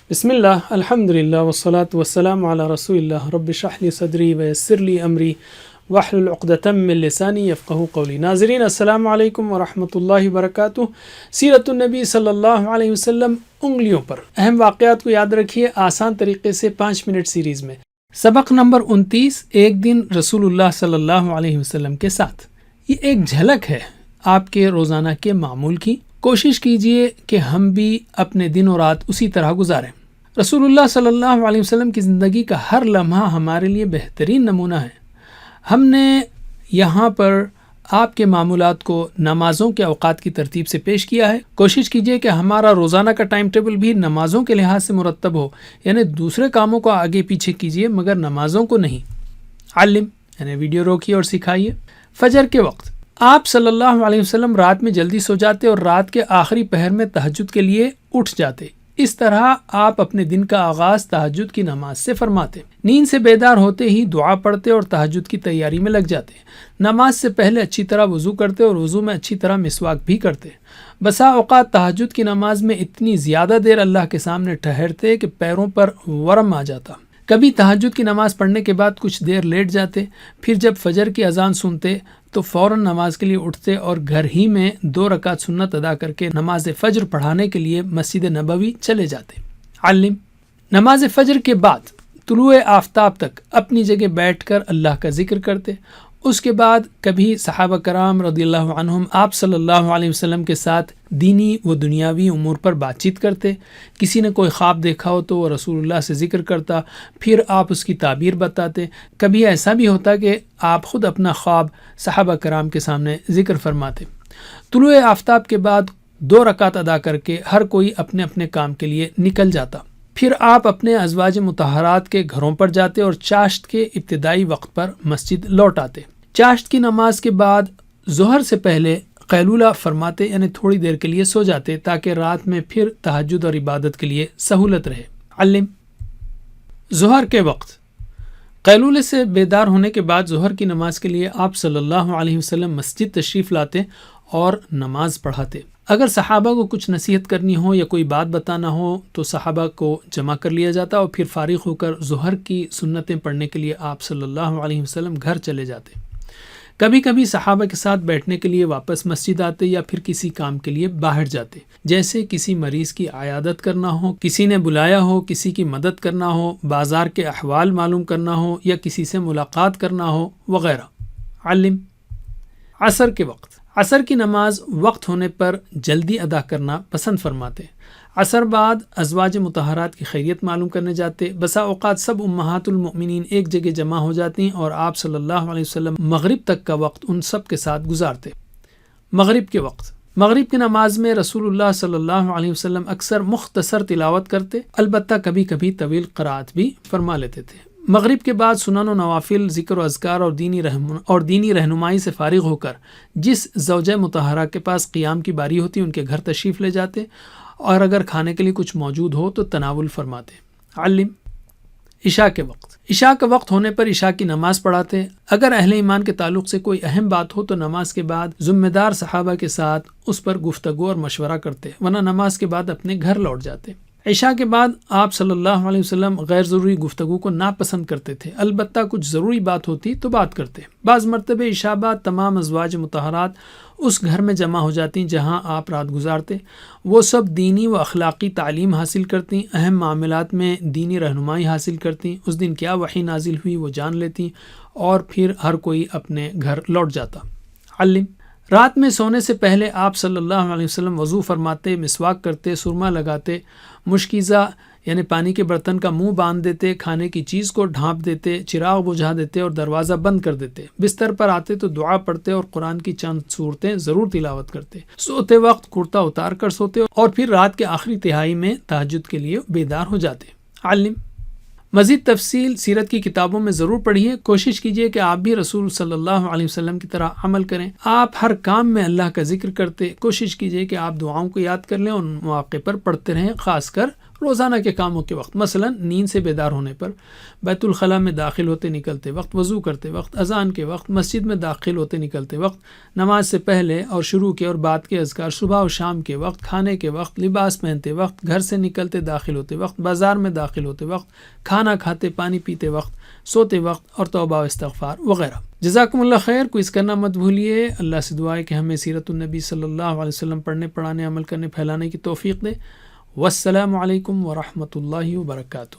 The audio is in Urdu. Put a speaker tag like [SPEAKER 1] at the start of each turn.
[SPEAKER 1] بسم اللہ الحمد للہ والصلاة والسلام علی رسول اللہ رب اشرح لی صدری ویسر لی امری واحلل عقدۃ من لسانی یفقہوا قولی۔ ناظرین السلام علیکم ورحمۃ اللہ وبرکاتہ۔ سیرت النبی صلی اللہ علیہ وسلم انگلیوں پر اہم واقعات کو یاد رکھیے آسان طریقے سے 5 منٹ سیریز میں۔ سبق نمبر 29، ایک دن رسول اللہ صلی اللہ علیہ وسلم کے ساتھ۔ یہ ایک جھلک ہے آپ کے روزانہ کے معمول کی۔ کوشش کیجئے کہ ہم بھی اپنے دن و رات اسی طرح گزاریں۔ رسول اللہ صلی اللہ علیہ وسلم کی زندگی کا ہر لمحہ ہمارے لیے بہترین نمونہ ہے۔ ہم نے یہاں پر آپ کے معمولات کو نمازوں کے اوقات کی ترتیب سے پیش کیا ہے۔ کوشش کیجئے کہ ہمارا روزانہ کا ٹائم ٹیبل بھی نمازوں کے لحاظ سے مرتب ہو، یعنی دوسرے کاموں کو آگے پیچھے کیجئے مگر نمازوں کو نہیں۔ علم یعنی ویڈیو روکیے اور سکھائیے۔ فجر کے وقت آپ صلی اللہ علیہ وسلم رات میں جلدی سو جاتے اور رات کے آخری پہر میں تہجد کے لیے اٹھ جاتے۔ اس طرح آپ اپنے دن کا آغاز تہجد کی نماز سے فرماتے۔ نیند سے بیدار ہوتے ہی دعا پڑھتے اور تہجد کی تیاری میں لگ جاتے۔ نماز سے پہلے اچھی طرح وضو کرتے اور وضو میں اچھی طرح مسواک بھی کرتے۔ بسا اوقات تہجد کی نماز میں اتنی زیادہ دیر اللہ کے سامنے ٹھہرتے کہ پیروں پر ورم آ جاتا۔ کبھی تہجد کی نماز پڑھنے کے بعد کچھ دیر لیٹ جاتے، پھر جب فجر کی اذان سنتے تو فوراً نماز کے لیے اٹھتے اور گھر ہی میں 2 رکعت سنت ادا کر کے نماز فجر پڑھانے کے لیے مسجد نبوی چلے جاتے۔ علم نماز فجر کے بعد طلوع آفتاب تک اپنی جگہ بیٹھ کر اللہ کا ذکر کرتے۔ اس کے بعد کبھی صحابہ کرام رضی اللہ عنہم آپ صلی اللہ علیہ وسلم کے ساتھ دینی و دنیاوی امور پر بات چیت کرتے۔ کسی نے کوئی خواب دیکھا ہو تو وہ رسول اللہ سے ذکر کرتا، پھر آپ اس کی تعبیر بتاتے۔ کبھی ایسا بھی ہوتا کہ آپ خود اپنا خواب صحابہ کرام کے سامنے ذکر فرماتے۔ طلوع آفتاب کے بعد 2 رکعت ادا کر کے ہر کوئی اپنے اپنے کام کے لیے نکل جاتا۔ پھر آپ اپنے ازواج مطہرات کے گھروں پر جاتے اور چاشت کے ابتدائی وقت پر مسجد لوٹ آتے۔ چاشت کی نماز کے بعد ظہر سے پہلے قیلولہ فرماتے، یعنی تھوڑی دیر کے لیے سو جاتے تاکہ رات میں پھر تہجد اور عبادت کے لیے سہولت رہے۔ علم ظہر کے وقت قیلولے سے بیدار ہونے کے بعد ظہر کی نماز کے لیے آپ صلی اللہ علیہ وسلم مسجد تشریف لاتے اور نماز پڑھاتے۔ اگر صحابہ کو کچھ نصیحت کرنی ہو یا کوئی بات بتانا ہو تو صحابہ کو جمع کر لیا جاتا اور پھر فارغ ہو کر ظہر کی سنتیں پڑھنے کے لیے آپ صلی اللہ علیہ وسلم گھر چلے جاتے۔ کبھی کبھی صحابہ کے ساتھ بیٹھنے کے لیے واپس مسجد آتے یا پھر کسی کام کے لیے باہر جاتے، جیسے کسی مریض کی عیادت کرنا ہو، کسی نے بلایا ہو، کسی کی مدد کرنا ہو، بازار کے احوال معلوم کرنا ہو یا کسی سے ملاقات کرنا ہو وغیرہ۔ علم عصر کے وقت عصر کی نماز وقت ہونے پر جلدی ادا کرنا پسند فرماتے۔ عصر بعد ازواج مطہرات کی خیریت معلوم کرنے جاتے۔ بسا اوقات سب امہات المؤمنین ایک جگہ جمع ہو جاتی اور آپ صلی اللہ علیہ وسلم مغرب تک کا وقت ان سب کے ساتھ گزارتے۔ مغرب کے وقت مغرب کی نماز میں رسول اللہ صلی اللہ علیہ وسلم اکثر مختصر تلاوت کرتے، البتہ کبھی کبھی طویل قرات بھی فرما لیتے تھے۔ مغرب کے بعد سنن و نوافل، ذکر و اذکار اور دینی رہنمائی سے فارغ ہو کر جس زوجہ مطہرہ کے پاس قیام کی باری ہوتی ان کے گھر تشریف لے جاتے اور اگر کھانے کے لیے کچھ موجود ہو تو تناول فرماتے۔ علم عشاء کے وقت عشاء کا وقت ہونے پر عشاء کی نماز پڑھاتے۔ اگر اہل ایمان کے تعلق سے کوئی اہم بات ہو تو نماز کے بعد ذمہ دار صحابہ کے ساتھ اس پر گفتگو اور مشورہ کرتے، ورنہ نماز کے بعد اپنے گھر لوٹ جاتے۔ عشاء کے بعد آپ صلی اللہ علیہ وسلم غیر ضروری گفتگو کو ناپسند کرتے تھے، البتہ کچھ ضروری بات ہوتی تو بات کرتے۔ بعض مرتبہ عشاء بعد تمام ازواج مطہرات اس گھر میں جمع ہو جاتی جہاں آپ رات گزارتے۔ وہ سب دینی و اخلاقی تعلیم حاصل کرتی، اہم معاملات میں دینی رہنمائی حاصل کرتی، اس دن کیا وحی نازل ہوئی وہ جان لیتی اور پھر ہر کوئی اپنے گھر لوٹ جاتا۔ علم رات میں سونے سے پہلے آپ صلی اللہ علیہ وسلم وضو فرماتے، مسواک کرتے، سرما لگاتے، مشکیزہ یعنی پانی کے برتن کا منہ باندھ دیتے، کھانے کی چیز کو ڈھانپ دیتے، چراغ بجھا دیتے اور دروازہ بند کر دیتے۔ بستر پر آتے تو دعا پڑھتے اور قرآن کی چند صورتیں ضرور تلاوت کرتے۔ سوتے وقت کرتا اتار کر سوتے اور پھر رات کے آخری تہائی میں تہجد کے لیے بیدار ہو جاتے۔ علم مزید تفصیل سیرت کی کتابوں میں ضرور پڑھیے۔ کوشش کیجیے کہ آپ بھی رسول صلی اللہ علیہ وسلم کی طرح عمل کریں۔ آپ ہر کام میں اللہ کا ذکر کرتے۔ کوشش کیجیے کہ آپ دعاؤں کو یاد کر لیں اور مواقع پر پڑھتے رہیں، خاص کر روزانہ کے کاموں کے وقت، مثلا نیند سے بیدار ہونے پر، بیت الخلاء میں داخل ہوتے نکلتے وقت، وضو کرتے وقت، اذان کے وقت، مسجد میں داخل ہوتے نکلتے وقت، نماز سے پہلے اور شروع کے اور بعد کے اذکار، صبح اور شام کے وقت، کھانے کے وقت، لباس پہنتے وقت، گھر سے نکلتے داخل ہوتے وقت، بازار میں داخل ہوتے وقت، کھانا کھاتے، پانی پیتے وقت، سوتے وقت، اور توبہ و استغفار وغیرہ۔ جزاکم اللہ خیر، کوئز کرنا مت بھولیے۔ اللہ سے دعا ہے کہ ہمیں سیرت النبی صلی اللہ علیہ وسلم پڑھنے، پڑھانے، عمل کرنے، پھیلانے کی توفیق دے۔ والسلام علیکم ورحمۃ اللہ وبرکاتہ۔